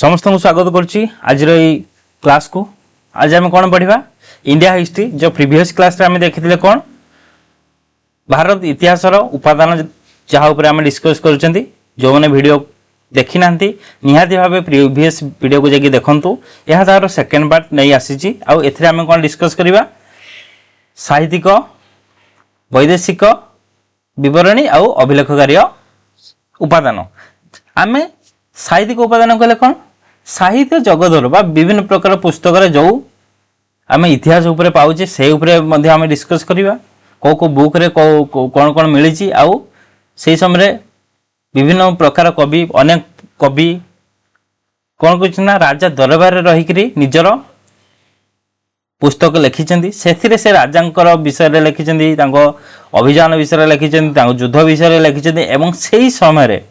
समस्त को स्वागत करुच्ची आज क्लास को। आज आम कौन पढ़ा इंडिया हिस्ट्री। जो प्रीवियस क्लास रे देखी कौन भारत इतिहास उपादान जहाँ आम डिस्कस कर जो मैंने वीडियो देखी ना निहाती भाव प्रीवियस वीडियो को जाकि देखु। यह तार सेकेंड पार्ट नहीं आसी आम कौन डिस्कस करवा साहित्यिक वैदेशिक विवरणी आउ अभिलेखकार्य उपादान। आम साहित्यिक उपादान कहले कौन साहित्य जगतर बा विभिन्न प्रकार पुस्तक जो आम इतिहास उपरे पाउचे से उपरे आम डिस्कस करवा को बुक रे कौन कौन मिली आउ से समय विभिन्न प्रकार कवि अनेक कवि कौन कर राजा दरबार रही निजर पुस्तक लिखिं से राजा विषय लिखिं अभियान विषय लिखिं युद्ध विषय लिखिं एवं से समय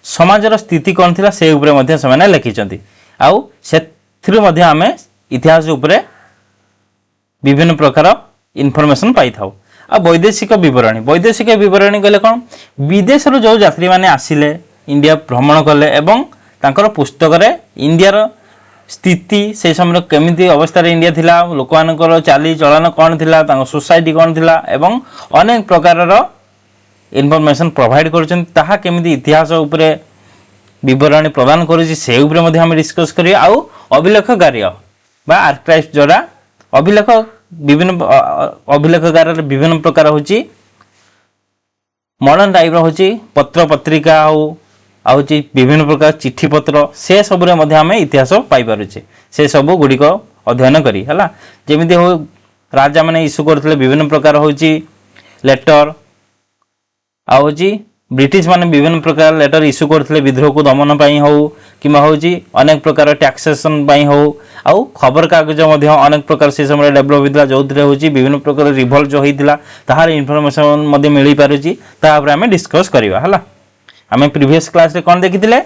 समाजर स्थिति कौन थी से उपरे लिखिं आउ से आम इतिहास उपरे विभिन्न प्रकार इनफॉरमेशन पाई था। आ वैदेशिक विवरणी कहले कौन विदेश जो यात्री माने आसिले इंडिया भ्रमण कले एवं तांकर पुस्तक रे इंडियार स्थिति से समय केमिति अवस्था रे इंडिया थिला लोक मानकर चाली चलन कौन थिला तांको सोसाइटी कौन थिला एवं अनेक प्रकार इनफॉरमेशन प्रोवाइड करछन ताहा केमिति इतिहास उपरे विवरणी प्रदान करुछि से उपरे मध्ये हम डिस्कस करिया। आउ अभिलेख कार्य बा आर्काइव जोड़ा अभिलेख विभिन्न अभिलेख कार्य विभिन्न प्रकार होछि मॉडर्न टाइप होछि पत्र पत्रिका हो विभिन्न प्रकार चिट्ठी पत्र से सब रे मध्ये हम इतिहास पाई पारुछे से सब गुडी को अध्ययन करी हला जेमिति हो राजा माने इशू करथिले विभिन्न प्रकार होछि लेटर आउची ब्रिटिश माने विभिन्न प्रकार लेटर इशू करथिले विद्रोह को दमन पई हो किमा होची अनेक प्रकार टैक्सेशन पई हो आउ खबर कागज मध्ये अनेक प्रकार से समय डेवलप होइतला जोथरे होची विभिन्न प्रकार रिवोल्ट जो होइतला ताहार इन्फॉर्मेशन मध्ये मिली पारुची ता ऊपर हम डिस्कस करबा हला। हम प्रीवियस क्लास रे कोन देखिथिले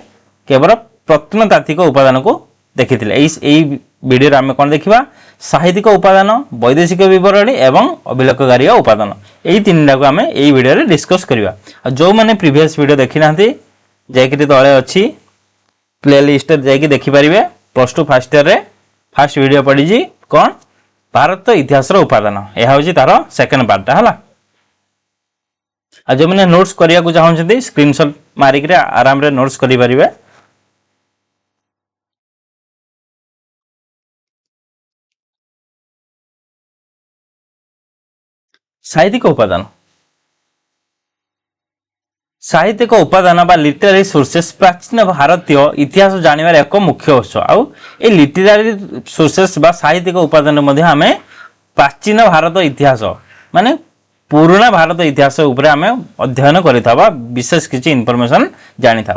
केवल प्रत्नतात्विक उपादान को देखिथिले एई वीडियो रे हम कोन देखिबा साहित्यिक उपादान वैदेशिक विवरणी एवं अभिलेखकार्य उपादान यही तीन को आम यही वीडियो रे डिस्कस करवा। जो मैंने प्रीवियस वीडियो देखी ना जाकि तले अच्छी प्ले लिस्ट जाकि देखिपारे +2 फर्स्ट ईयर रे फर्स्ट वीडियो पड़ी कौन भारत इतिहास उपादान यह हूँ तार सेकेंड पार्ट है। जो मैंने नोट्स करने को चाहते स्क्रीनशॉट मारिक आराम रे नोट्स करें। साहित्यिक उपादान बा लिटरेरी सोर्सेस प्राचीन भारतीय इतिहास जानिबार एक मुख्य उत्स। आउ ए लिटरेरी सोर्सेस बा साहित्यिक उपादान मध्ये हमें प्राचीन भारत इतिहास माने पुराना भारत इतिहास उपरे हमें अध्ययन करिथा बा विशेष किछि इन्फॉर्मेशन जानि था।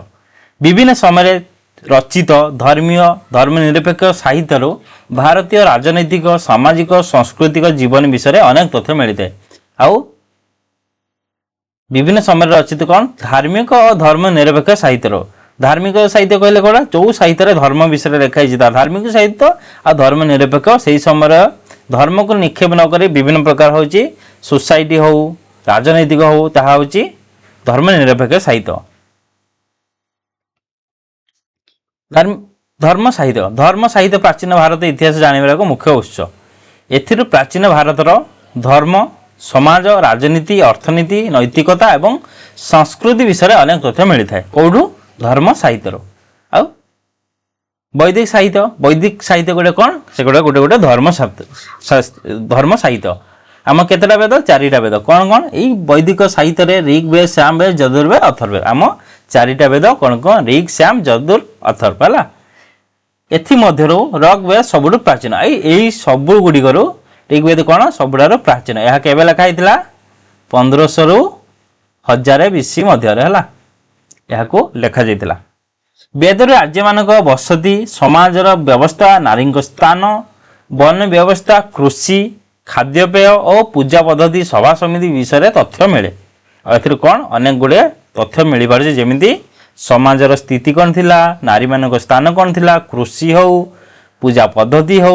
विभिन्न समय रचित धर्मीय धर्मनिरपेक्ष साहित्य भारतीय राजनैतिक सामाजिक सांस्कृतिक जीवन विषय अनेक तथ्य मिलता है। आउ विभिन्न समय रचित कौन धार्मिक और धर्मनिरपेक्ष साहित्य धार्मिक साहित्य कहले कौन जो साहित्य धर्म विषय लिखाई धार्मिक साहित्य और धर्मनिरपेक्ष से समय धर्म को निक्षेप न कर विभिन्न प्रकार हूँ सोसाइटी हो राजनैतिक हो ताहा हूँ धर्मनिरपेक्ष साहित्य। धर्म साहित्य प्राचीन भारत इतिहास जानवर एक मुख्य उत्स। एथिरु प्राचीन भारतर धर्म समाज राजनीति अर्थनीति नैतिकता एवं संस्कृति विषय अनेक तथ्य मिलता है कौटू धर्म साहित्य। आउ वैदिक साहित्य गोटे कौन से गोटे गोटे गोटे धर्म साहित्य आम केतटा वेद 4टा वेद कौन कौन यही वैदिक साहित्य रे ऋग्वेद सामवेद यजुर्वेद अथर्ववेद आम 4टा वेद कौन कौन ऋग श्याम यजुर अथर्व है। एथि मध्यरु ऋग्वेद सबुठु प्राचीन यही सब गुड़िकरू ऋग्वेद कौन सबुठार प्राचीन यह केवे लिखा 1500 रु 1000 BC मध्य लिखा जाइतिला। वेद राज्य मानक बसति समाजर व्यवस्था नारी स्थान वन व्यवस्था कृषि खाद्यपेय और पूजा पद्धति सभा समिति विषय तथ्य मिले। एथिर कौन अनेक गुड़े तथ्य मिल पारे जेमिति समाजर स्थिति कौन थिला नारी मानक स्थान कौन थिला कृषि हो पूजा पद्धति हो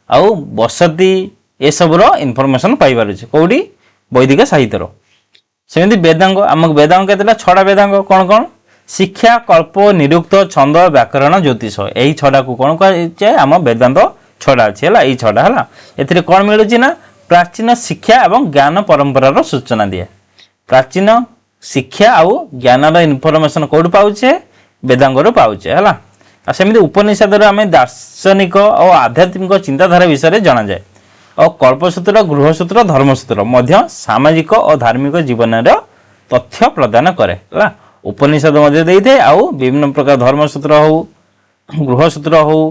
आउ बसति ए सबुर इनफॉरमेशन पाई पारुछे कोडी वैदिक साहित्यर। सेमिति वेदांग आम वेदांग केतेला 6टा वेदांग कौन कौन ଶିକ୍ଷା କଳ୍ପ ନିରୁକ୍ତ ଛନ୍ଦ ବ୍ୟାକରଣ ଜ୍ୟୋତିଷ ଏହି ଛଡ଼ାକୁ କ'ଣ କୁହାଯାଏ ଆମ ବେଦାନ୍ତ ଛଡ଼ା ଅଛି ହେଲା ଏଇ ଛଡ଼ା ହେଲା ଏଥିରେ କ'ଣ ମିଳୁଛି ନା ପ୍ରାଚୀନ ଶିକ୍ଷା ଏବଂ ଜ୍ଞାନ ପରମ୍ପରାର ସୂଚନା ଦିଏ ପ୍ରାଚୀନ ଶିକ୍ଷା ଆଉ ଜ୍ଞାନର ଇନଫର୍ମେସନ୍ କୋଉଠୁ ପାଉଛେ ବେଦାଙ୍ଗରୁ ପାଉଛେ ହେଲା ଆଉ ସେମିତି ଉପନିଷଦରୁ ଆମେ ଦାର୍ଶନିକ ଓ ଆଧ୍ୟାତ୍ମିକ ଚିନ୍ତାଧାରା ବିଷୟରେ ଜଣାଯାଏ ଆଉ କଳ୍ପସୂତ୍ର ଗୃହସୂତ୍ର ଧର୍ମସୂତ୍ର ମଧ୍ୟ ସାମାଜିକ ଓ ଧାର୍ମିକ ଜୀବନର ତଥ୍ୟ ପ୍ରଦାନ କରେ ହେଲା ଉପନିଷଦ ମଧ୍ୟ ଦେଇଥାଏ ଆଉ ବିଭିନ୍ନ ପ୍ରକାର ଧର୍ମସୂତ୍ର ହଉ ଗୃହସୂତ୍ର ହଉ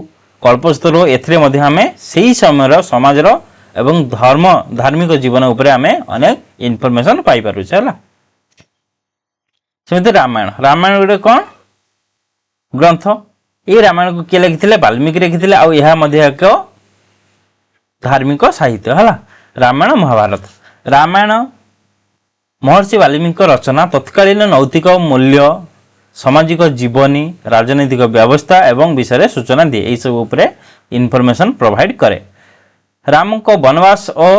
କଳ୍ପସୂତ୍ର ହଉ ଏଥିରେ ମଧ୍ୟ ଆମେ ସେହି ସମୟର ସମାଜର ଏବଂ ଧାର୍ମିକ ଜୀବନ ଉପରେ ଆମେ ଅନେକ ଇନଫର୍ମେସନ୍ ପାଇପାରୁଛେ ହେଲା ସେମିତି ରାମାୟଣ ଗୋଟେ କ'ଣ ଗ୍ରନ୍ଥ এই ରାମାୟଣକୁ କିଏ ଲେଖିଥିଲେ ବାଲ୍ମୀକି ଲେଖିଥିଲେ ଆଉ ଏହା ମଧ୍ୟ ଏକ ଧାର୍ମିକ ସାହିତ୍ୟ ହେଲା ରାମାୟଣ ମହାଭାରତ ରାମାୟଣ ମହର୍ଷି ବାଲ୍ମୀକିଙ୍କ ରଚନା ତତ୍କାଳୀନ ନୈତିକ ମୂଲ୍ୟ ସାମାଜିକ ଜୀବନୀ ରାଜନୈତିକ ବ୍ୟବସ୍ଥା ଏବଂ ବିଷୟରେ ସୂଚନା ଦିଏ ଏହିସବୁ ଉପରେ ଇନଫର୍ମେସନ୍ ପ୍ରୋଭାଇଡ କରେ ରାମଙ୍କ ବନବାସ ଓ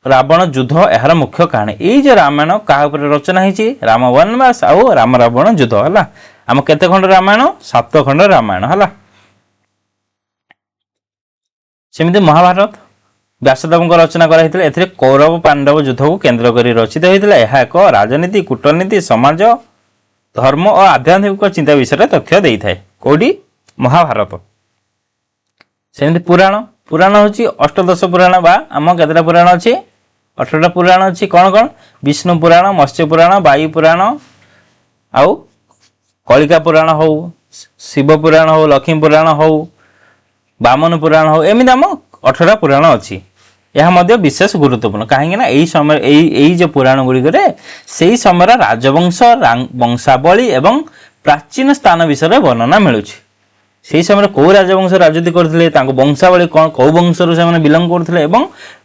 ରାବଣ ଯୁଦ୍ଧ ଏହାର ମୁଖ୍ୟ କାହାଣୀ ଏଇ ଯେ ରାମାୟଣ କାହା ଉପରେ ରଚନା ହେଇଛି ରାମ ବନବାସ ଆଉ ରାମ ରାବଣ ଯୁଦ୍ଧ ହେଲା ଆମ କେତେ ଖଣ୍ଡ ରାମାୟଣ 7 ଖଣ୍ଡ ରାମାୟଣ ହେଲା ସେମିତି ମହାଭାରତ ବ୍ୟାସଦେବଙ୍କ ରଚନା କରାଯାଇଥିଲା ଏଥିରେ କୌରବ ପାଣ୍ଡବ ଯୁଦ୍ଧକୁ କେନ୍ଦ୍ର କରି ରଚିତ ହୋଇଥିଲା ଏହା ଏକ ରାଜନୀତି କୂଟନୀତି ସମାଜ ଧର୍ମ ଓ ଆଧ୍ୟାତ୍ମିକ ଚିନ୍ତା ବିଷୟରେ ତଥ୍ୟ ଦେଇଥାଏ କୋଉଠି ମହାଭାରତ ସେମିତି ପୁରାଣ ହେଉଛି ଅଷ୍ଟଦଶ ପୁରାଣ ବା ଆମ କେତେଟା ପୁରାଣ ଅଛି 18ଟା ପୁରାଣ ଅଛି କ'ଣ ବିଷ୍ଣୁ ପୁରାଣ ମତ୍ସ୍ୟ ପୁରାଣ ବାୟୁ ପୁରାଣ ଆଉ କଳିକା ପୁରାଣ ହଉ ଶିବ ପୁରାଣ ହଉ ଲକ୍ଷ୍ମୀ ପୁରାଣ ହଉ ବାମନ ପୁରାଣ ହଉ ଏମିତି ଆମ 18ଟା ପୁରାଣ ଅଛି ଏହା ମଧ୍ୟ ବିଶେଷ ଗୁରୁତ୍ୱପୂର୍ଣ୍ଣ କାହିଁକି ନା ଏଇ ସମୟ ଏଇ ଯେ ପୁରାଣ ଗୁଡ଼ିକରେ ସେଇ ସମୟର ରାଜବଂଶ ବଂଶାବଳୀ ଏବଂ ପ୍ରାଚୀନ ସ୍ଥାନ ବିଷୟରେ ବର୍ଣ୍ଣନା ମିଳୁଛି ସେହି ସମୟରେ କେଉଁ ରାଜବଂଶ ରାଜୁତି କରୁଥିଲେ ତାଙ୍କ ବଂଶାବଳୀ କ'ଣ କେଉଁ ବଂଶରୁ ସେମାନେ ବିଲଙ୍ଗ କରୁଥିଲେ ଏବଂ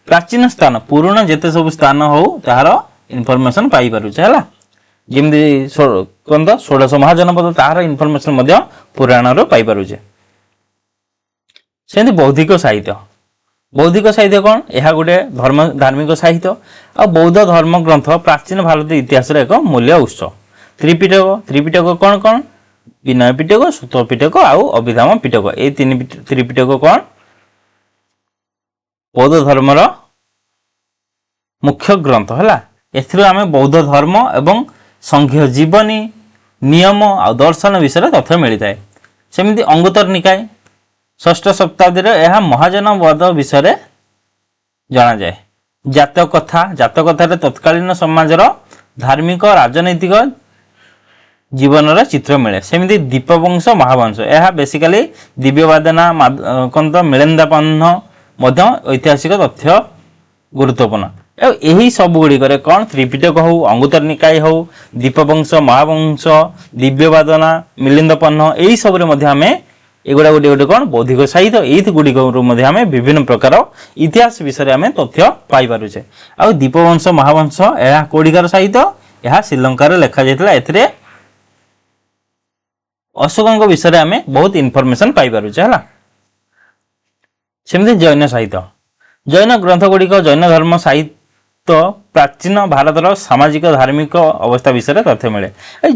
ପ୍ରାଚୀନ ସ୍ଥାନ ପୁରୁଣା ଯେତେ ସବୁ ସ୍ଥାନ ହଉ ତାହାର ଇନଫର୍ମେସନ୍ ପାଇପାରୁଛେ ହେଲା ଯେମିତି କୁହନ୍ତ 16 ମହାଜନପଦ ତାହାର ଇନଫର୍ମେସନ୍ ମଧ୍ୟ ପୁରାଣରୁ ପାଇପାରୁଛେ ସେମିତି ବୌଦ୍ଧିକ ସାହିତ୍ୟ କ'ଣ ଏହା ଗୋଟେ ଧାର୍ମିକ ସାହିତ୍ୟ ଆଉ ବୌଦ୍ଧ ଧର୍ମ ଗ୍ରନ୍ଥ ପ୍ରାଚୀନ ଭାରତ ଇତିହାସର ଏକ ମୂଲ୍ୟ ଉତ୍ସ ତ୍ରିପିଟକ କ'ଣ ବିନୟ ପିଟକ ସୂତ ପିଟକ ଆଉ ଅଭିଧାମ ପିଟକ ଏଇ ତ୍ରିପିଟକ କ'ଣ ବୌଦ୍ଧ ଧର୍ମର ମୁଖ୍ୟ ଗ୍ରନ୍ଥ ହେଲା ଏଥିରୁ ଆମେ ବୌଦ୍ଧ ଧର୍ମ ଏବଂ ସଂଘୀୟ ଜୀବନୀ ନିୟମ ଆଉ ଦର୍ଶନ ବିଷୟରେ ତଥ୍ୟ ମିଳିଥାଏ ସେମିତି ଅଙ୍ଗୁତ୍ତର ନିକାୟ 6ଠ ଶତାବ୍ଦୀରେ ଏହା ମହାଜନପଦ ବିଷୟରେ ଜଣାଯାଏ ଜାତକଥାରେ ତତ୍କାଳୀନ ସମାଜର ଧାର୍ମିକ ରାଜନୈତିକ ଜୀବନର ଚିତ୍ର ମିଳେ ସେମିତି ଦୀପବଂଶ ମହାବଂଶ ଏହା ବେସିକାଲି ଦିବ୍ୟବାଦନା ମିଳେନ୍ଦାପନ୍ନ ମଧ୍ୟ ଐତିହାସିକ ତଥ୍ୟ ଗୁରୁତ୍ୱପୂର୍ଣ୍ଣ ଆଉ ଏହି ସବୁ ଗୁଡ଼ିକରେ କ'ଣ ତ୍ରିପିଟକ ହଉ ଅଙ୍ଗୁତ୍ତର ନିକାୟ ହଉ ଦୀପବଂଶ ମହାବଂଶ ଦିବ୍ୟବାଦନା ମିଳିନ୍ଦପନ୍ନ ଏହି ସବୁରେ ମଧ୍ୟ ଆମେ ଏଗୁଡ଼ା ଗୋଟେ କ'ଣ ବୌଦ୍ଧିକ ସାହିତ୍ୟ ଏଇଗୁଡ଼ିକରୁ ମଧ୍ୟ ଆମେ ବିଭିନ୍ନ ପ୍ରକାର ଇତିହାସ ବିଷୟରେ ଆମେ ତଥ୍ୟ ପାଇପାରୁଛେ ଆଉ ଦୀପବଂଶ ମହାବଂଶ ଏହା କୋଉଠିକାର ସାହିତ୍ୟ ଏହା ଶ୍ରୀଲଙ୍କାରେ ଲେଖାଯାଇଥିଲା ଏଥିରେ ଅଶୋକଙ୍କ ବିଷୟରେ ଆମେ ବହୁତ ଇନଫର୍ମେସନ୍ ପାଇପାରୁଛେ ହେଲା ସେମିତି ଜୈନ ସାହିତ୍ୟ ଜୈନ ଗ୍ରନ୍ଥ ଗୁଡ଼ିକ ଜୈନ ଧର୍ମ ସାହିତ୍ୟ ପ୍ରାଚୀନ ଭାରତର ସାମାଜିକ ଧାର୍ମିକ ଅବସ୍ଥା ବିଷୟରେ ତଥ୍ୟ ମିଳେ এই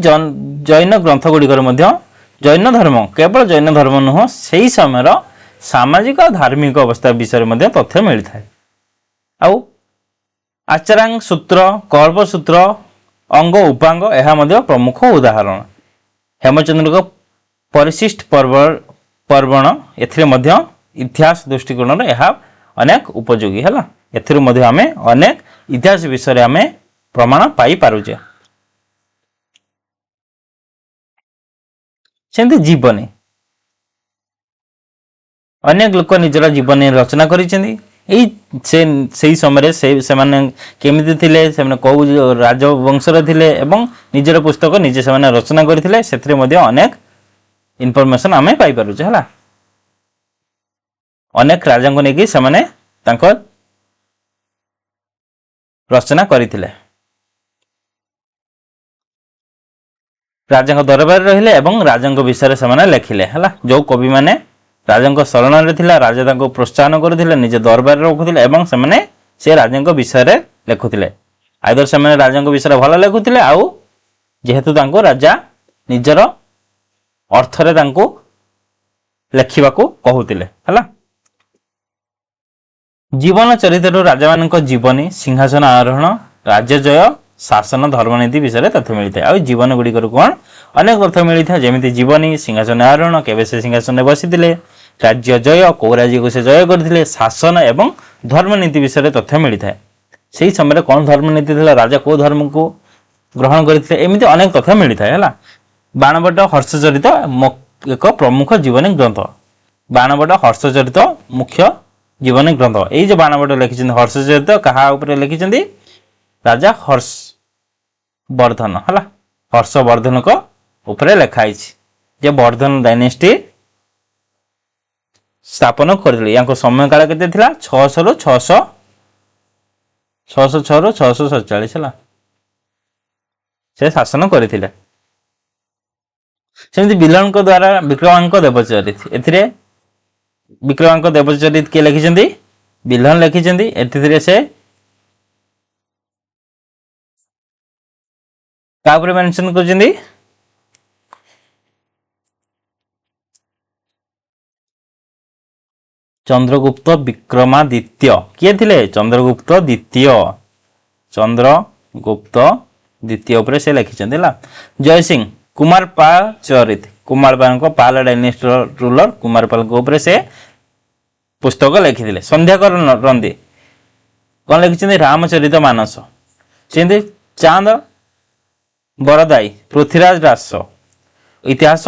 ଜୈନ ଗ୍ରନ୍ଥ ଗୁଡ଼ିକରେ ମଧ୍ୟ ଜୈନ ଧର୍ମ କେବଳ ଜୈନ ଧର୍ମ ନୁହଁ ସେହି ସମୟର ସାମାଜିକ ଧାର୍ମିକ ଅବସ୍ଥା ବିଷୟରେ ମଧ୍ୟ ତଥ୍ୟ ମିଳିଥାଏ ଆଉ ଆଚାରାଙ୍ଗ ସୂତ୍ର କଳ୍ପସୂତ୍ର ଅଙ୍ଗ ଉପାଙ୍ଗ ଏହା ମଧ୍ୟ ପ୍ରମୁଖ ଉଦାହରଣ ହେମଚନ୍ଦ୍ରଙ୍କ ପରିଶିଷ୍ଟ ପର୍ବଣ ଏଥିରେ ମଧ୍ୟ ଇତିହାସ ଦୃଷ୍ଟିକୋଣରୁ ଏହା ଅନେକ ଉପଯୋଗୀ ହେଲା ଏଥିରୁ ମଧ୍ୟ ଆମେ ଅନେକ ଇତିହାସ ବିଷୟରେ ଆମେ ପ୍ରମାଣ ପାଇପାରୁଛେ ସେମିତି ଜୀବନୀ ଅନେକ ଲୋକ ନିଜର ଜୀବନୀ ରଚନା କରିଛନ୍ତି ସେହି ସମୟରେ ସେମାନେ କେମିତି ଥିଲେ ସେମାନେ କେଉଁ ରାଜବଂଶରେ ଥିଲେ ଏବଂ ନିଜର ପୁସ୍ତକ ନିଜେ ସେମାନେ ରଚନା କରିଥିଲେ ସେଥିରେ ମଧ୍ୟ ଅନେକ ଇନଫର୍ମେସନ୍ ଆମେ ପାଇପାରୁଛେ ହେଲା ଅନେକ ରାଜାଙ୍କୁ ନେଇକି ସେମାନେ ତାଙ୍କ ରଚନା କରିଥିଲେ ରାଜାଙ୍କ ଦରବାରରେ ରହିଲେ ଏବଂ ରାଜାଙ୍କ ବିଷୟରେ ସେମାନେ ଲେଖିଲେ ହେଲା ଯେଉଁ କବିମାନେ ରାଜାଙ୍କ ଶରଣରେ ଥିଲା ରାଜା ତାଙ୍କୁ ପ୍ରୋତ୍ସାହନ କରୁଥିଲେ ନିଜ ଦରବାରରେ ରଖୁଥିଲେ ଏବଂ ସେମାନେ ସେ ରାଜାଙ୍କ ବିଷୟରେ ଲେଖୁଥିଲେ ଆଇଦର ସେମାନେ ରାଜାଙ୍କ ବିଷୟରେ ଭଲ ଲେଖୁଥିଲେ ଆଉ जेहेतु तांको राजा निजर अर्थरे तांको लेखिबाकू कहूतिले हला। जीवन चरित्र राजा मानक जीवनी सिंहासन आरोहण राज्यजय शासन धर्मनीति विषय तथ्य मिलता है। जीवन गुड़िक कौन अनेक तथ्य मिलता है जमी जीवनी सिंहासन आरोहण केवे से सिंहासन में बसी राज्य जय कौ राज्य को से जय करते शासन एवं धर्मनीति विषय तथ्य मिलता है। से समय कौन धर्मनीति था राजा को धर्म को ग्रहण करते एमती अनेक तथ्य मिलता है। बाणभट्ट हर्षचरित एक प्रमुख जीवनी ग्रंथ। बाणभट्ट हर्षचरित मुख्य जीवनी ग्रंथ यही जो बाणभट्ट लिखिं हर्षचरित क्या लिखिं राजा हर्षवर्धन है हर्षवर्धन को ऊपर लिखाई जे वर्धन डायनेस्टी स्थापन करथिले। या समय काल केते थिला 600 रु 606 रु 647 है से शासन करथिले। सेमती बिल्हण द्वारा विक्रमांक देवचरित एथिरे विक्रमांक देवचरित किए लिखिं बिल्हण लिखिं एथिरे से कापर मेंशन करछिंदी चंद्रगुप्त विक्रमादित्य किए थिले चंद्रगुप्त द्वितीय चंद्रगुप्त द्वितीय ऊपर से लिखिं जयसिंह कुमारपाल चरित कुमारपाल को पाल डायनेस्टी रूलर कुमारपाल को ऊपर से पुस्तक लिखिं। संध्याकर रंदी कौन लिखिं रामचरित मानस सेमती चांद बरदाई पृथ्वीराज रास इतिहास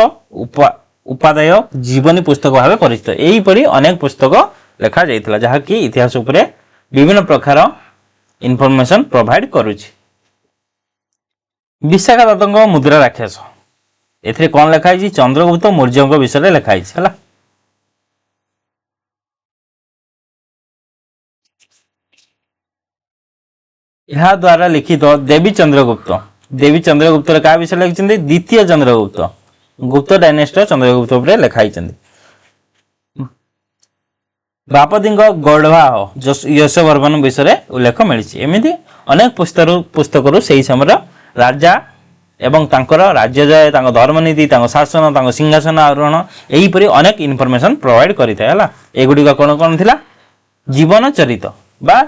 उपादेय जीवनी पुस्तक भाव परिचित यहीपरि अनेक पुस्तक लिखा जाइथिला जहाँकि इतिहास उपरे विभिन्न प्रकार इनफॉरमेशन प्रोवाइड करुछि। विशाखा दत्तक मुद्रा राक्षस एथिरे कौन लिखाई चंद्रगुप्त मौर्य विषय लिखाई है। यह द्वारा लिखित देवी चंद्रगुप्त क्या विषय लिखिं द्वितीय चंद्रगुप्त गुप्त डायनेस्टी चंद्रगुप्त उपरे लिखाई। बापदी गौड़वाह यशवर्धन विषय उल्लेख मिली एमती अनेक पुस्तक से समय राजा एवं तांकर राज्यजय धर्मनीति शासन सिंहासन आरोहण यहीपरि अनेक इनफॉरमेशन प्रोवाइड करें। एगुड़िक कौन कौन थिला जीवन चरित बा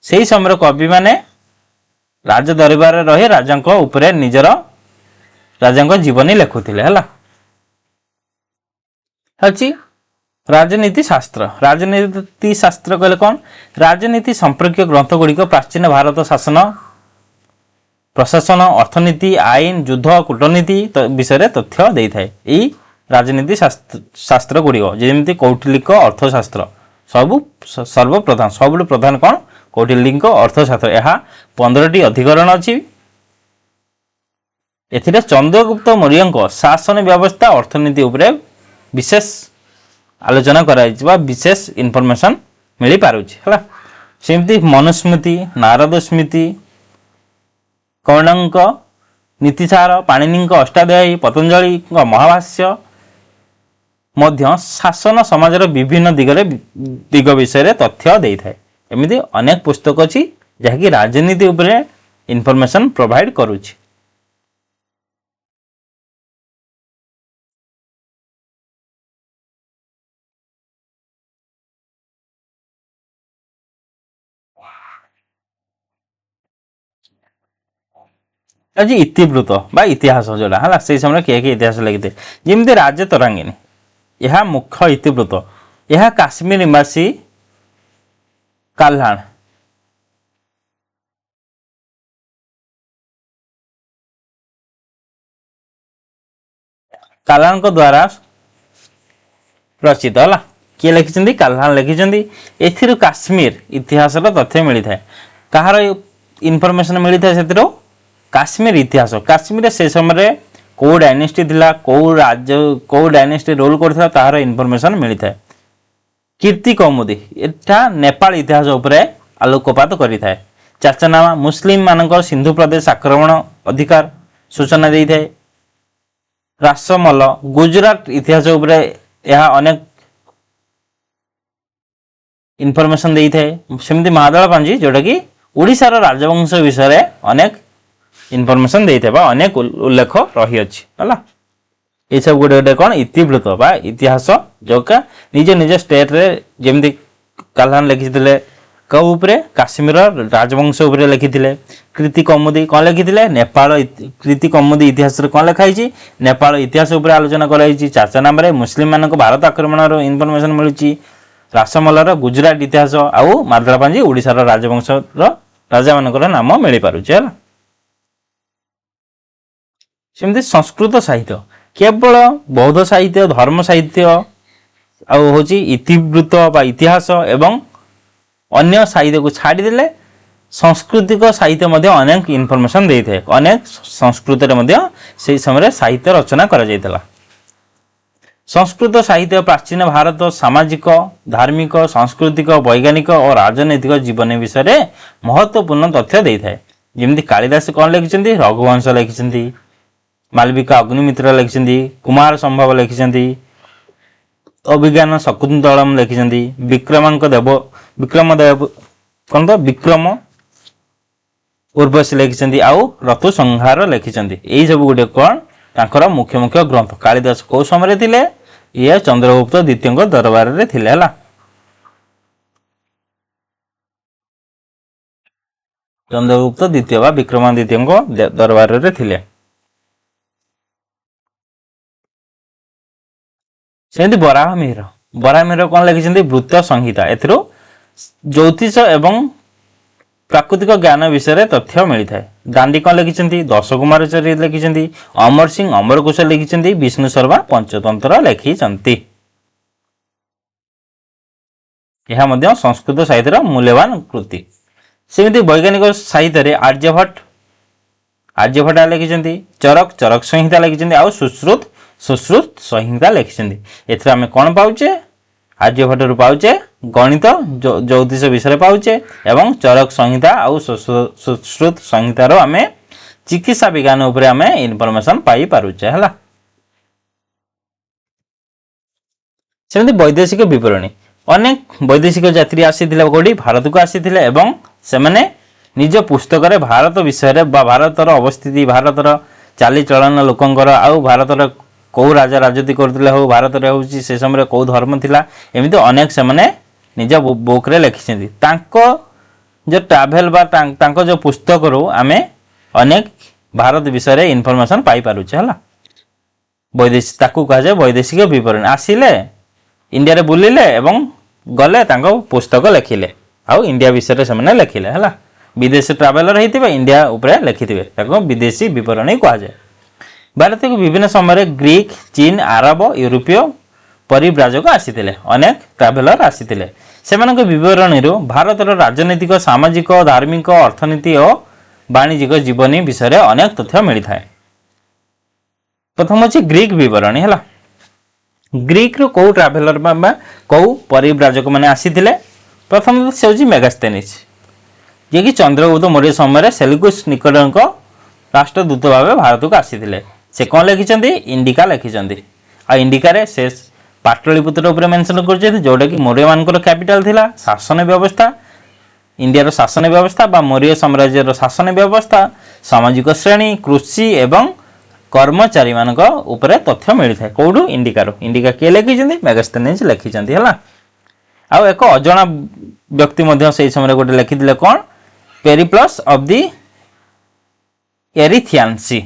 से समय कवि माने राज दरबार रही राजा उपरे निजर राजा जीवनी लिखुले है। राजनीति शास्त्र कहले कौन राजनीति संपर्क ग्रंथ गुड़िक प्राचीन भारत शासन प्रशासन अर्थनीति आईन युद्ध कूटनीति विषय तथ्य दे था। यही राजनीति शास्त्र गुड़िक जमी कौटिल्यिक अर्थशास्त्र सर्वप्रधान सब प्रधान कौन कौटिल्यिक अर्थशास्त्र यह 15टी अधिकरण अच्छी। एथिरे चंद्रगुप्त मौर्य शासन व्यवस्था अर्थनीति उपरे विशेष आलोचना करा विशेष इनफॉरमेशन मिल पारुछि है। सेमती मनुस्मृति नारद स्मृति कर्णंक नीतिसार पाणिनि अष्टाध्यायी पतंजलि महाभाष्य मध्य शासन समाजर विभिन्न दिग विषय तथ्य दे था। एमती अनेक पुस्तक अच्छी जहाँकि राजनीति उपरे इनफॉरमेशन प्रोवाइड करुछि। आज इतिवृत्त बा इतिहास जोड़ा है से समय किए इतिहास लिखते जमी राजे तरांगिनी यह मुख्य इतिवृत्त यह काश्मीर निवासी काल्हाण काल्हाण द्वारा रचित है। किए लिखिं काल्हाण लिखिं एथिरु काश्मीर इतिहास तथ्य मिलता है। कहार इनफॉरमेशन मिलता है से काश्मीर इतिहास काश्मीर से समय कौ डायनेस्टी थिला कौ डायनेस्टी रोल करथिला ताहार इनफॉरमेशन मिलता है। कीर्ति कौमुदी एटा नेपाल इतिहास उपरे आलोकपात करिथा है। चाचानामा मुस्लिम मानकर सिंधु प्रदेश आक्रमण अधिकार सूचना देई थाए। रासमल गुजरात इतिहास उपरे यह अनेक इनफॉरमेशन देई थाए। सेमती महादल पांजी जोटा कि ओडिशार राजवंश विषय अनेक इनफॉरमेशन देते बा अनेक उल्लेख रही अछि हला ये सब गोटे गोटे कौन इतिवृत्त बा इतिहास जो का निज निज स्टेट रे जेमती काल्हान लिखिथिले कौ उपरे काश्मीर राजवंश उपरे लिखिथिले कृति कौमुदी कौन लिखिथिले नेपाल कृति कौमुदी इतिहास रे कौन लिखा हिची नेपाल इतिहास उपरे आलोचना कराई चाचा नाम रे मुस्लिम मानक भारत आक्रमण रो इनफॉरमेशन मिलुची रासमलार गुजरात इतिहास आउ मार्दळपांजी ओडिशार राजवंश रो राजा मानकर नाम मिल पारुची हला सेमती संस्कृत साहित्य केवल बौद्ध साहित्य धर्म साहित्य आउ होची इतिवृत्त बा इतिहास एवं अन्य साहित्य को छाड़ी देले सांस्कृतिक साहित्य मध्य अनेक इनफॉरमेशन देते हैं अनेक संस्कृत रे मध्य से समय साहित्य रचना करा जायतला संस्कृत साहित्य प्राचीन भारत सामाजिक धार्मिक सांस्कृतिक वैज्ञानिक और राजनैतिक जीवन विषय में महत्वपूर्ण तथ्य देता है जमी कालिदास कौन लिखिं रघुवंश लिखिं मालविका अग्निमित्र लिखिं कुमार संभव लिखिं अभिज्ञान शकुंतलम लिखिं विक्रमदेव कौन तो विक्रम उर्वशी लिखिं आउ ऋतु संहार लिखिं यही सब गोटे कौन तांकर मुख्य मुख्य ग्रंथ कालिदास कौ समय थिले ये चंद्रगुप्त द्वितीय दरबार रे थिले हला चंद्रगुप्त द्वितीय बा विक्रमादित्य दरबार रे थिले सेमती बराहमिहिर कौन लिखिं वृत्त संहिता एथिरो ज्योतिष एवं प्राकृतिक ज्ञान विषय में तथ्य मिलता है दांडी कौन लिखिं दश कुमार चरित लिखिं अमर सिंह अमरकोश लिखिं विष्णु शर्मा पंचतंत्र लिखिं यह संस्कृत साहित्य मूल्यवान कृति सेमती वैज्ञानिक साहित्य आर्यभट्ट लिखिं चरक संहिता लिखिं आउ सुश्रुत संहिता लिखिं एथि आम कौन पाचे आर्यभट्ट पाचे गणित ज्योतिष विषय पाचे एवं चरक संहिता आउ सुश्रुत संहितार आम चिकित्सा विज्ञान उपरे आम इनफॉरमेशन पाई पारुचे हला सेमती वैदेशिक विवरणी अनेक वैदेशिक यात्री आसीथिले कोडी भारत को आसीथिले एवं सेमाने निज पुस्तक रे भारत विषय रे बा भारतर अवस्थिति भारतर चालीचलन लोकंकर आउ भारतर कौ राजा राजती करथिले हो भारत रे होची से समय कौ धर्म थिला एमिति अनेक सेमाने निज बुक रे लिखिसेंती तांको जो ट्रैवल बा तांको जो पुस्तक रो आमे अनेक भारत विषय रे इनफॉरमेशन पाई पारुचे हला वैदेशिक ताकू कहा जाय वैदेशिक विवरण आसिले इंडिया रे बुलिले एवं गले तांको पुस्तक लिखिले आउ इंडिया विषय रे सेमाने लिखिले हला विदेश ट्रैवलर हेतिबे इंडिया ऊपर लिखिथिबे ताको विदेशी विवरणी कहा जाय भारत को विभिन्न समय ग्रीक चीन अरब यूरोपीय परिव्राजक आसीथिले अनेक ट्रैवलर आसीथिले सेमानक विवरणी भारतर राजनैतिक सामाजिक धार्मिक अर्थनीति और वाणिज्यिक जीवनी विषय में अनेक तथ्य मिलता है प्रथम अच्छी ग्रीक विवरणी है ग्रीक रो कौ ट्रैवलर कौ परिव्राजक मैंने आसीथिले प्रथम से होची मेगास्थेनिस जे कि चंद्रगुप्त मौर्य समय सेल्युकस निकटक राष्ट्रदूत भाव भारत को आसीथिले से कौन लिखिं इंडिका लिखिं आ इंडिका रे से पाटलिपुत्र उपरे मेंशन कर जोटा कि मौर्य मानकर कैपिटल थिला शासन व्यवस्था इंडिया शासन व्यवस्था बा मौर्य साम्राज्य शासन व्यवस्था सामाजिक श्रेणी कृषि एवं कर्मचारी मानक उपरे तथ्य मिलता है कौटू इंडिका किए लिखिं मेगास्थेनिस लिखिं है आउ एक अजणा व्यक्ति से समय गोटे लिखिले कौन पेरिप्लस ऑफ द एरिथियन सी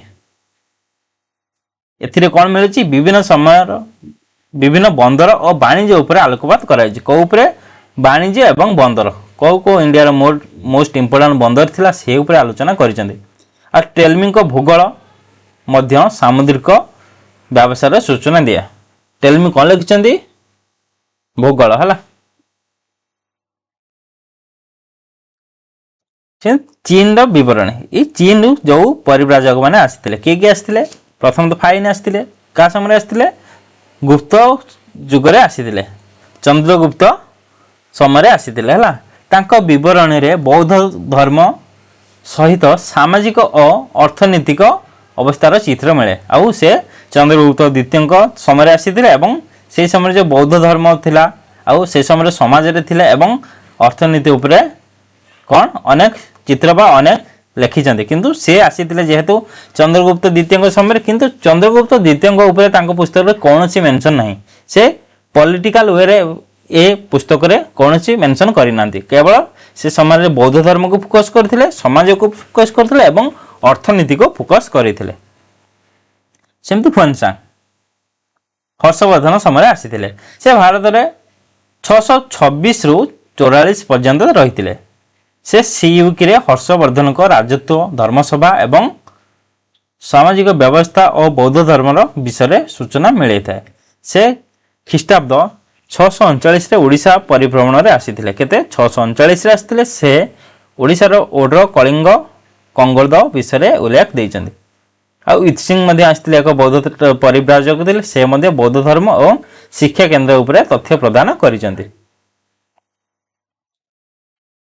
एथिरे कौन मिलुची विभिन्न समय विभिन्न बंदर और वाणिज्य उपरे आलोकपात कराई कौ उपरे वाणिज्य एवं बंदर कौ कौ इंडिया मोस्ट इंपोर्टेंट बंदर थिला से उपरे आलोचना करिसेंती आ टेलमी को भूगोल मध्य सामुद्रिक व्यवसाय सूचना दिया टेलमी कौन लिखिं भूगोल है चीन विवरण ये चीन जो परिव्राजक मैंने आसते किए आसते प्रथम तो फाइन आसते क्या समय आसते गुप्त जुगरे आसीथिले चंद्रगुप्त समय आसीथिले हला तांको विवरणी रे बौद्ध धर्म सहित सामाजिक और अर्थनैतिक अवस्थार चित्र मिले आउ से चंद्रगुप्त द्वितीय समय आसीथिले एवं से समय जो बौद्ध धर्म थिला आउ से समय समाज रे थिले एवं अर्थनीति उपरे कौन अनेक चित्र बा अनेक ଲେଖିଛନ୍ତି କିନ୍ତୁ ସେ ଆସିଥିଲେ ଯେହେତୁ ଚନ୍ଦ୍ରଗୁପ୍ତ ଦ୍ୱିତୀୟଙ୍କ ସମୟରେ କିନ୍ତୁ ଚନ୍ଦ୍ରଗୁପ୍ତ ଦ୍ୱିତୀୟଙ୍କ ଉପରେ ତାଙ୍କ ପୁସ୍ତକରେ କୌଣସି ମେନସନ୍ ନାହିଁ। ସେ ପଲିଟିକାଲ ୱେରେ ଏ ପୁସ୍ତକରେ କୌଣସି ମେନସନ୍ କରିନାହାନ୍ତି। କେବଳ ସେ ସମୟରେ ବୌଦ୍ଧ ଧର୍ମକୁ ଫୋକସ୍ କରିଥିଲେ, ସମାଜକୁ ଫୋକସ୍ କରିଥିଲେ ଏବଂ ଅର୍ଥନୀତିକୁ ଫୋକସ୍ କରିଥିଲେ। ସେମିତି ହୁଏନସାଂ ହର୍ଷବର୍ଦ୍ଧନ ସମୟରେ ଆସିଥିଲେ। ସେ ଭାରତରେ 626 ରୁ 44 ପର୍ଯ୍ୟନ୍ତ ରହିଥିଲେ। ସେ ସିୟୁକିରେ ହର୍ଷବର୍ଦ୍ଧନଙ୍କ ରାଜତ୍ୱ, ଧର୍ମସଭା ଏବଂ ସାମାଜିକ ବ୍ୟବସ୍ଥା ଓ ବୌଦ୍ଧ ଧର୍ମର ବିଷୟରେ ସୂଚନା ମିଳିଥାଏ। ସେ ଖ୍ରୀଷ୍ଟାବ୍ଦ 639ରେ ଓଡ଼ିଶା ପରିଭ୍ରମଣରେ ଆସିଥିଲେ। କେତେ? 639ରେ ଆସିଥିଲେ। ସେ ଓଡ଼ିଶାର ଓଡ୍ର, କଳିଙ୍ଗ, କଙ୍ଗୋଦ ବିଷୟରେ ଉଲ୍ଲେଖ ଦେଇଛନ୍ତି। ଆଉ ଇତ୍ସିଂ ମଧ୍ୟ ଆସିଥିଲେ, ଏକ ବୌଦ୍ଧ ପରିବ୍ରାଜକ ଥିଲେ। ସେ ମଧ୍ୟ ବୌଦ୍ଧ ଧର୍ମ ଓ ଶିକ୍ଷା କେନ୍ଦ୍ର ଉପରେ ତଥ୍ୟ ପ୍ରଦାନ କରିଛନ୍ତି।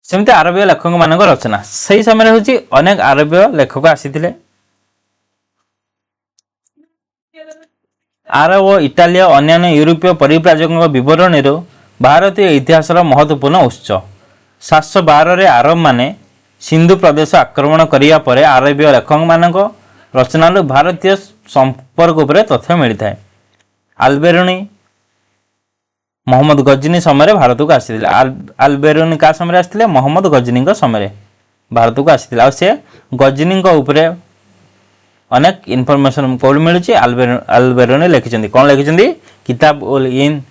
ସେମିତି ଆରବୀୟ ଲେଖକମାନଙ୍କ ରଚନା। ସେହି ସମୟରେ ହେଉଛି ଅନେକ ଆରବୀୟ ଲେଖକ ଆସିଥିଲେ। ଆରବ, ଇଟାଲୀୟ, ଅନ୍ୟାନ୍ୟ ୟୁରୋପୀୟ ପରିବ୍ରାଜକଙ୍କ ବିବରଣୀରୁ ଭାରତୀୟ ଇତିହାସର ମହତ୍ୱପୂର୍ଣ୍ଣ ଉତ୍ସ। 712ରେ ଆରବମାନେ ସିନ୍ଧୁ ପ୍ରଦେଶ ଆକ୍ରମଣ କରିବା ପରେ ଆରବୀୟ ଲେଖକମାନଙ୍କ ରଚନାରୁ ଭାରତୀୟ ସମ୍ପର୍କ ଉପରେ ତଥ୍ୟ ମିଳିଥାଏ। ଆଲବେରୁନି ମହମ୍ମଦ ଗଜନୀ ସମୟରେ ଭାରତକୁ ଆସିଥିଲେ। ଆଲବେରୁନି କାହା ସମୟରେ ଆସିଥିଲେ? ମହମ୍ମଦ ଗଜନୀଙ୍କ ସମୟରେ ଭାରତକୁ ଆସିଥିଲେ। ଆଉ ସେ ଗଜନୀଙ୍କ ଉପରେ ଅନେକ ଇନଫର୍ମେସନ କୋଉଠି ମିଳୁଛି? ଆଲବେରୁନି ଲେଖିଛନ୍ତି। କ'ଣ ଲେଖିଛନ୍ତି? କିତାବ ଉଲ୍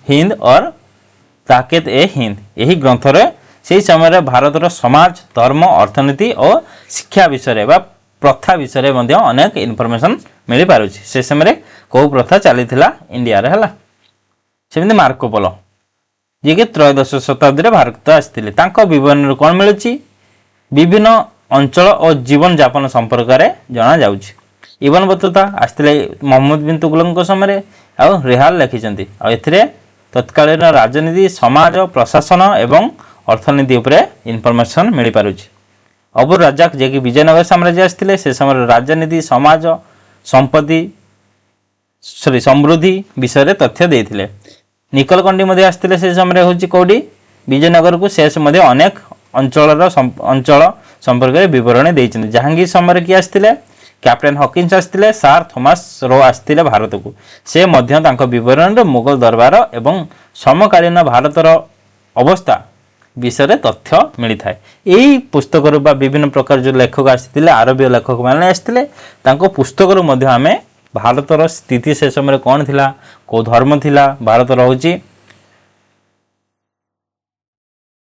ହିନ୍ଦ ଅର୍ ତାକେତ ଏ ହିନ୍ଦ। ଏହି ଗ୍ରନ୍ଥରେ ସେହି ସମୟରେ ଭାରତର ସମାଜ, ଧର୍ମ, ଅର୍ଥନୀତି ଓ ଶିକ୍ଷା ବିଷୟରେ ବା ପ୍ରଥା ବିଷୟରେ ମଧ୍ୟ ଅନେକ ଇନଫର୍ମେସନ ମିଳିପାରୁଛି। ସେ ସମୟରେ କୋଉ ପ୍ରଥା ଚାଲିଥିଲା ଇଣ୍ଡିଆରେ ହେଲା। ସେମିତି ମାର୍କୋପୋଲୋ, ଯିଏକି ତ୍ରୟୋଦଶ ଶତାବ୍ଦୀରେ ଭାରତ ଆସିଥିଲେ। ତାଙ୍କ ବିବରଣୀରୁ କ'ଣ ମିଳୁଛି? ବିଭିନ୍ନ ଅଞ୍ଚଳ ଓ ଜୀବନଯାପନ ସମ୍ପର୍କରେ ଜଣାଯାଉଛି। ଇବନ ବତୁତା ଆସିଥିଲେ ମହମ୍ମଦ ବିନ୍ ତୁଗଲକଙ୍କ ସମୟରେ। ଆଉ ରେହାଲ ଲେଖିଛନ୍ତି। ଆଉ ଏଥିରେ ତତ୍କାଳୀନ ରାଜନୀତି, ସମାଜ, ପ୍ରଶାସନ ଏବଂ ଅର୍ଥନୀତି ଉପରେ ଇନଫର୍ମେସନ ମିଳିପାରୁଛି। ଅବୁର ରାଜାକ, ଯିଏକି ବିଜୟନଗର ସାମ୍ରାଜ୍ୟ ଆସିଥିଲେ, ସେ ସମୟରେ ରାଜନୀତି, ସମାଜ, ସମ୍ପତ୍ତି ସମୃଦ୍ଧି ବିଷୟରେ ତଥ୍ୟ ଦେଇଥିଲେ। ନିକଲକଣ୍ଡି ମଧ୍ୟ ଆସିଥିଲେ ସେ ସମୟରେ ହେଉଛି କୋଉଠି? ବିଜୟନଗରକୁ। ସେ ମଧ୍ୟ ଅନେକ ଅଞ୍ଚଳ ସମ୍ପର୍କରେ ବିବରଣୀ ଦେଇଛନ୍ତି। ଜାହାଙ୍ଗୀର ସମୟରେ କିଏ ଆସିଥିଲେ? କ୍ୟାପ୍ଟେନ୍ ହକିନ୍ସ ଆସିଥିଲେ। ସାର୍ ଥୋମାସ ରୋ ଆସିଥିଲେ ଭାରତକୁ। ସେ ମଧ୍ୟ ତାଙ୍କ ବିବରଣୀରେ ମୁଗଲ ଦରବାର ଏବଂ ସମକାଳୀନ ଭାରତର ଅବସ୍ଥା ବିଷୟରେ ତଥ୍ୟ ମିଳିଥାଏ। ଏହି ପୁସ୍ତକରୁ ବା ବିଭିନ୍ନ ପ୍ରକାର ଯେଉଁ ଲେଖକ ଆସିଥିଲେ, ଆରବୀୟ ଲେଖକମାନେ ଆସିଥିଲେ, ତାଙ୍କ ପୁସ୍ତକରୁ ମଧ୍ୟ ଆମେ ଭାରତର ସ୍ଥିତି ସେ ସମୟରେ କ'ଣ ଥିଲା, କୋଉ ଧର୍ମ ଥିଲା, ଭାରତର ହେଉଛି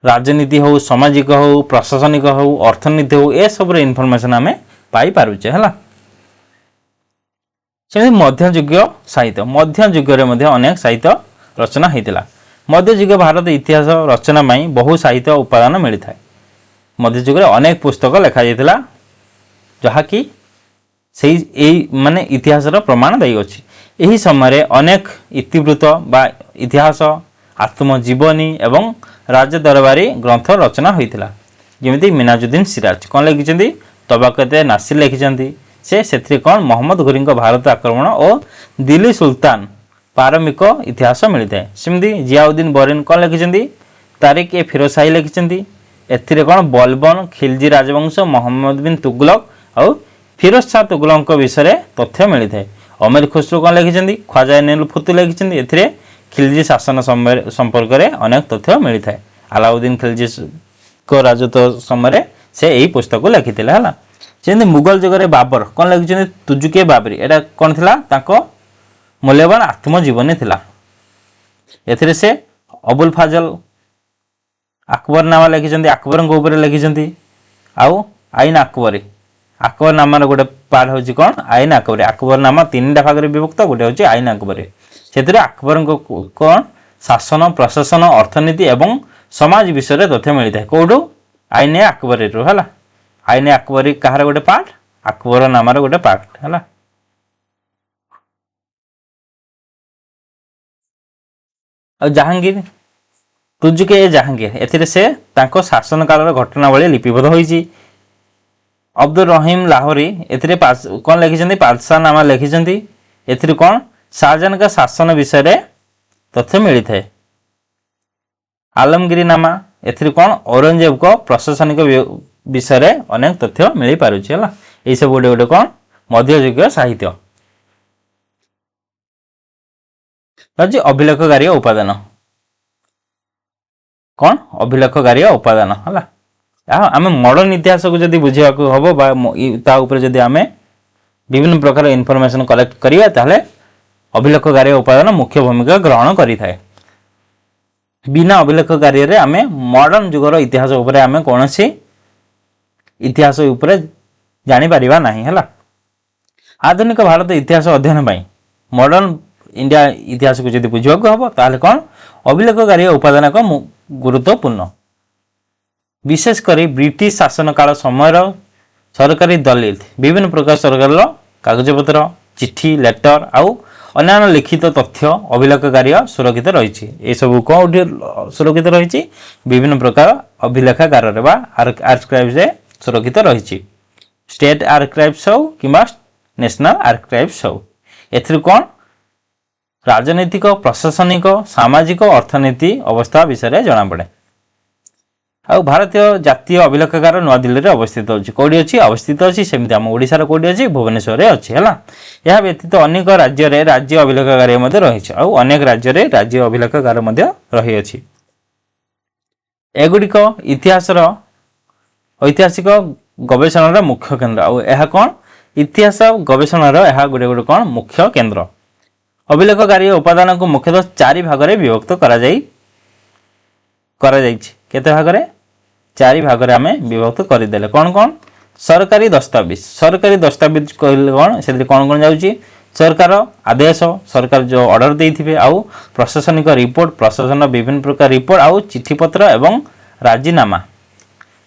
ରାଜନୀତି ହଉ, ସାମାଜିକ ହଉ, ପ୍ରଶାସନିକ ହଉ, ଅର୍ଥନୀତି ହଉ, ଏସବୁର ଇନଫର୍ମେସନ ଆମେ ପାଇପାରୁଛେ ହେଲା। ସେମିତି ମଧ୍ୟଯୁଗୀୟ ସାହିତ୍ୟ। ମଧ୍ୟଯୁଗରେ ମଧ୍ୟ ଅନେକ ସାହିତ୍ୟ ରଚନା ହେଇଥିଲା। ମଧ୍ୟଯୁଗ ଭାରତ ଇତିହାସ ରଚନା ପାଇଁ ବହୁ ସାହିତ୍ୟ ଉପାଦାନ ମିଳିଥାଏ। ମଧ୍ୟଯୁଗରେ ଅନେକ ପୁସ୍ତକ ଲେଖାଯାଇଥିଲା, ଯାହାକି ଏଇ ମାନେ ଇତିହାସର ପ୍ରମାଣ ଦେଇଅଛି। ଏହି ସମୟରେ ଅନେକ ଇତିବୃତ୍ତ ବା ଇତିହାସ, ଆତ୍ମଜୀବନୀ ଏବଂ ରାଜଦରବାରୀ ଗ୍ରନ୍ଥ ରଚନା ହୋଇଥିଲା। ଯେମିତି ମିନାଜୁଦ୍ଦିନ ସିରାଜ କ'ଣ ଲେଖିଛନ୍ତି? ତବାକତେ ନାସିର ଲେଖିଛନ୍ତି। ସେଥିରେ କ'ଣ? ମହମ୍ମଦ ଘୋରୀଙ୍କ ଭାରତ ଆକ୍ରମଣ ଓ ଦିଲ୍ଲୀ ସୁଲତାନ ପାରମିକ ଇତିହାସ ମିଳିଥାଏ। ସେମିତି ଜିଆଉଦ୍ଦିନ ବରିନ କ'ଣ ଲେଖିଛନ୍ତି? ତାରିକ ଏ ଫିରୋଜ ଶାହୀ ଲେଖିଛନ୍ତି। ଏଥିରେ କ'ଣ? ବଲବନ, ଖିଲଜି ରାଜବଂଶ, ମହମ୍ମଦ ବିନ୍ ତୁଗଲକ ଆଉ ଫିରୋଜ ଶାହ ତୁଗଲକଙ୍କ ବିଷୟରେ ତଥ୍ୟ ମିଳିଥାଏ। ଅମୀର ଖୁସରୋ କ'ଣ ଲେଖିଛନ୍ତି? ଖ୍ୱାଜା ନୀଲ ଫତୁ ଲେଖିଛନ୍ତି। ଏଥିରେ ଖିଲଜି ଶାସନ ସମ୍ପର୍କରେ ଅନେକ ତଥ୍ୟ ମିଳିଥାଏ। ଆଲାଉଦ୍ଦିନ ଖିଲଜିଙ୍କ ରାଜତ୍ୱ ସମୟରେ ସେ ଏହି ପୁସ୍ତକ ଲେଖିଥିଲେ ହେଲା। ଯେମିତି ମୁଗଲ ଯୁଗରେ ବାବର କ'ଣ ଲେଖିଛନ୍ତି? ତୁଜୁକେ ବାବରୀ। ଏଇଟା କ'ଣ ଥିଲା? ତାଙ୍କ ମୂଲ୍ୟବାନ ଆତ୍ମଜୀବନୀ ଥିଲା। ଏଥିରେ ସେ ଅବୁଲ ଫାଜଲ ଆକବରନାମା ଲେଖିଛନ୍ତି, ଆକବରଙ୍କ ଉପରେ ଲେଖିଛନ୍ତି। ଆଉ ଆଇନ ଆକବରୀ, ଆକବରନାମାର ଗୋଟେ ପାର୍ଟ ହେଉଛି କ'ଣ? ଆଇନ ଆକବରୀ। ଆକବରନାମା 3ଟା ଭାଗରେ ବିଭକ୍ତ, ଗୋଟେ ହେଉଛି ଆଇନ ଆକବରୀ। ସେଥିରେ ଆକବରଙ୍କ କ'ଣ? ଶାସନ, ପ୍ରଶାସନ, ଅର୍ଥନୀତି ଏବଂ ସମାଜ ବିଷୟରେ ତଥ୍ୟ ମିଳିଥାଏ। କୋଉଠୁ? ଆଇନ ଆକବରୀରୁ ହେଲା। ଆଇନ ଆକବରୀ କାହାର ଗୋଟେ ପାର୍ଟ? ଆକବରନାମାର ଗୋଟେ ପାର୍ଟ ହେଲା। ଆଉ ଜାହାଙ୍ଗୀର, ତୁଜୁକେ ଏ ଜାହାଙ୍ଗୀର, ଏଥିରେ ସେ ତାଙ୍କ ଶାସନ କାଳର ଘଟଣାବଳୀ ଲିପିବଦ୍ଧ ହୋଇଛି। ଅବଦୁଲ ରହିମ ଲାହୋରୀ, ଏଥିରେ କ'ଣ ଲେଖିଛନ୍ତି? ପାଦଶାହନାମା ଲେଖିଛନ୍ତି। ଏଥିରୁ କ'ଣ? ଶାହଜାହାନଙ୍କ ଶାସନ ବିଷୟରେ ତଥ୍ୟ ମିଳିଥାଏ। ଆଲମଗିରି ନାମା, ଏଥିରେ କ'ଣ? ଔରଙ୍ଗଜେବଙ୍କ ପ୍ରଶାସନିକ विषय अनेक तथ्य मिल पारुछि हला एई सब गोटे गोटे कोन मध्ययुगीय साहित्य अछि अभिलेखकार्य उपादान कौन अभिलेखकार्य उपादान हला आम मॉडर्न इतिहास को जदि बुझा हम जदि आम विभिन्न प्रकार इनफॉरमेशन कलेक्ट करिया ताहले अभिलेखकार्य उपादान मुख्य भूमिका ग्रहण करि थाए बिना अभिलेखकार्य रे आम मॉडर्न जुगर इतिहास उपरे आम कौन सी इतिहास उपरे जानि परिबा नाही हला आधुनिक भारत इतिहास अध्ययन पई मॉडर्न इंडिया इतिहास को जदि बुझा हम ताहले कौन अभिलेखकार्य उपादान को गुरुत्वपूर्ण विशेषकर ब्रिटिश शासन काल समय सरकारी दलित विभिन्न प्रकार सरकार कागजपत्र चिठी लेटर आउ अन्य लिखित तथ्य अभिलेखकार्य सुरक्षित रही ये सब कौटी सुरक्षित रही विभिन्न प्रकार अभिलेखागार आर्काइव्स सुरक्षित रही स्टेट आर्काइव्स हो कि नेशनल आर्काइव्स हो एथि कौन राजनैतिक प्रशासनिक सामाजिक अर्थनीति अवस्था विषय जना पड़े आ भारतीय जातीय अभिलेखागार नवा दिल्ली रे अवस्थित अछि कोडी अछि अवस्थित अछि सेमिति हम ओडिसा रे कोडी अछि भुवनेश्वर रे अछि हला यह व्यतीत अनेक राज्य रे राज्य अभिलेखागार मध्ये रही छै आ अनेक राज्य रे राज्य अभिलेखागार मध्ये रही अछि एगुडी को इतिहास रो ऐतिहासिक गवेषणा रो मुख्य केंद्र आ यह कोन इतिहास गवेषणा रो यह गुडे गुडे कोन मुख्य केंद्र अभिलेखकार्य उपादान को मुख्यतः चारि भाग रे विभक्त करा जाई केते भाग रे चारि भाग रे आमे विभक्त करि देले कोन कोन सरकारी दस्तावेज कहले कोन से कोन कोन जाउची सरकार आदेश सरकार जो ऑर्डर देथिबे आउ प्रशासनिक रिपोर्ट प्रशासन विभिन्न प्रकार रिपोर्ट आउ चिठी पत्र एवं राजीनामा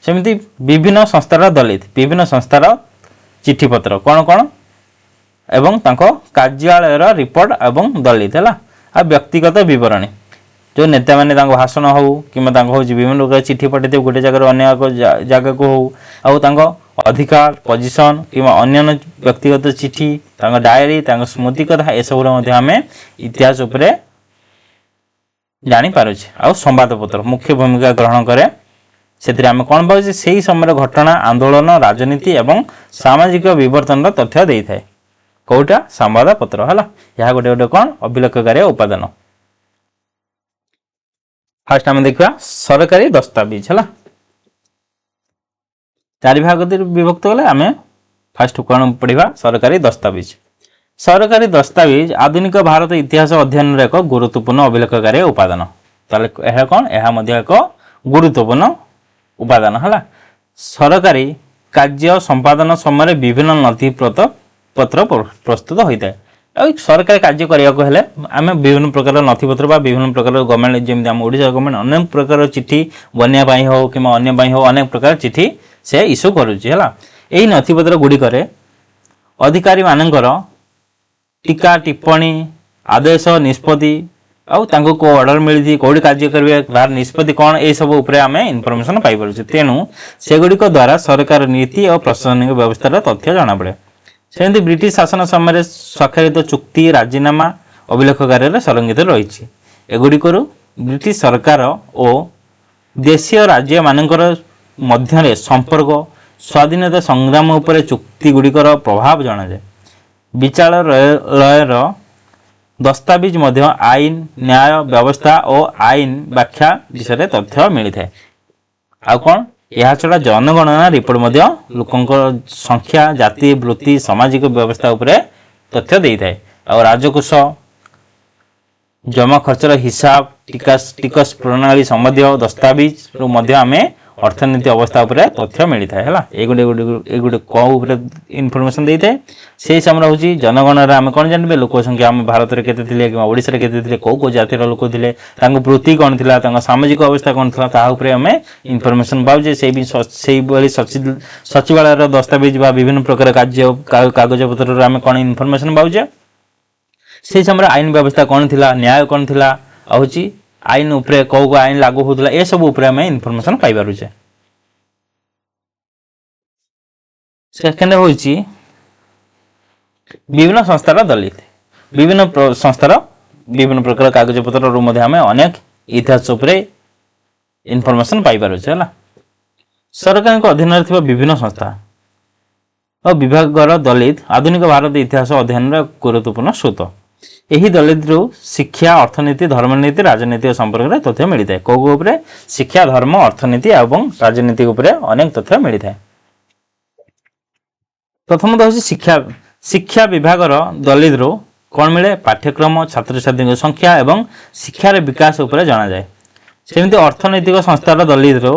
सेमिति विभिन्न संस्थार दलित विभिन्न संस्थार चिठी पत्र कोन कोन एवं तांको कार्यालय रिपोर्ट एवं दलित हैला आ व्यक्तिगत विवरणी जो नेता माने तांको भाषण हो किमा तांको हो विभिन्न प्रकार चिठी पठेते गोटे जगह अन्य जगह को हो आउ तांको अधिकार पोजीशन किमा अन्य व्यक्तिगत चिठी तांको डायरी तांको स्मृति कथा ए सब मध्ये हमें इतिहास उपरे जानि पारुछ आउ संवाद पत्र मुख्य भूमिका ग्रहण करे सेतिर हमें कोन बाउछि सेही समय घटना आंदोलन राजनीति एवं सामाजिक विवर्तन तथ्य देई थाए कोटा संवाद पत्र हला या गोटे गोटे कोन अभिलेखकार्य उपादान फास्ट आम देखा सरकारी दस्तावेज है चारि भाग विभक्त गले आम फास्ट कौन पढ़ा सरकारी दस्तावेज आधुनिक भारत इतिहास अध्ययन एक गुरुत्वपूर्ण अभिलेखकार्य उपादान ताले कौन एक गुरुत्वपूर्ण उपादान है सरकारी कार्य संपादन समय विभिन्न नथि पत्र प्रस्तुत होता है सरकारी कार्य करने आम विभिन्न प्रकार नथिपत्र विभिन्न प्रकार गवर्नमेंट जमी आम ओडिशा गवर्नमेंट अनेक प्रकार चिठी बनिया हो कि अन्य हो अनेक प्रकार चिठी से इश्यू करुच्ची है यही नथिपत्र गुड़िक अधिकारी मानकर टीका टिप्पणी आदेश निष्पत्ति आउ को ऑर्डर मिली कौटी कार्य करेंगे तार निष्पत्ति कौन ये सब आम इनफॉरमेशन पाई तेणु सेगुड़िक द्वारा सरकार नीति और प्रशासनिक व्यवस्था तथ्य जना पड़े सेमती ब्रिटिश शासन समय स्वाक्षरित चुक्ति राजीनामा अभिलेखकार्य संरक्षित रही एगुड़िक ब्रिटिश सरकार और देशीय राज्य मानकर मध्य संपर्क स्वाधीनता संग्राम उपर चुक्ति गुड़िकर प्रभाव जना जाए विचारालयर दस्तावेज मध्य आईन न्याय व्यवस्था और आईन व्याख्या विषय तथ्य मिलता है आ कौन यह छड़ा जनगणना रिपोर्ट मध्य लोकंकर संख्या जाति वृत्ति सामाजिक व्यवस्था उपरे तथ्य देई थाए और राजकोष जमा खर्चर हिसाब टिकस प्रणाली संबंधी दस्तावेज रु मध्य आमे अर्थनीति अवस्था उपरे तथ्य मिलता है ए गोटे को इनफॉरमेशन देई थाए से समय होची जनगणना आमे कोन जानबे लोक संख्या आम भारत रे केते थिले कि ओडिसा रे केते थिले को जातिर लोक थिले तांको वृत्ति कोन थिला तांको सामाजिक अवस्था कोन थिला ता उपरे आमे इनफॉरमेशन पाउजे सेही बली सचिवालय रो दस्तावेज बा विभिन्न प्रकार कार्य कागज पत्र रे आमे कोन इनफॉरमेशन पाउजे से समय आईन व्यवस्था कोन थिला न्याय कोन थिला होची आईन उपरे को आईन लागू होतला ए सब उपरे आमे इनफॉरमेशन पाई बारू छे सेकेंड होची विभिन्न संस्थार दलित विभिन्न संस्थार विभिन्न प्रकार कागज पत्र रु मध्ये हमें अनेक इतिहास उपरे इनफॉरमेशन पाई बारू छे हला ସରକାରଙ୍କ ଅଧୀନରେ ଥିବା ବିଭିନ୍ନ ସଂସ୍ଥା ଓ ବିଭାଗର ଦଲିତ ଆଧୁନିକ ଭାରତ ଇତିହାସ ଅଧ୍ୟୟନର ଗୁରୁତ୍ୱପୂର୍ଣ୍ଣ ସ୍ରୋତ। ଏହି ଦଲିତରୁ ଶିକ୍ଷା, ଅର୍ଥନୀତି, ଧର୍ମନୀତି, ରାଜନୀତି ସମ୍ପର୍କରେ ତଥ୍ୟ ମିଳିଥାଏ। କୋଉ ଉପରେ? ଶିକ୍ଷା, ଧର୍ମ, ଅର୍ଥନୀତି ଏବଂ ରାଜନୀତି ଉପରେ ଅନେକ ତଥ୍ୟ ମିଳିଥାଏ। ପ୍ରଥମତଃ ହେଉଛି ଶିକ୍ଷା ବିଭାଗର ଦଲିତରୁ କ'ଣ ମିଳେ? ପାଠ୍ୟକ୍ରମ, ଛାତ୍ରଛାତ୍ରୀଙ୍କ ସଂଖ୍ୟା ଏବଂ ଶିକ୍ଷାର ବିକାଶ ଉପରେ ଜଣାଯାଏ। ସେମିତି ଅର୍ଥନୈତିକ ସଂସ୍ଥାର ଦଲିତରୁ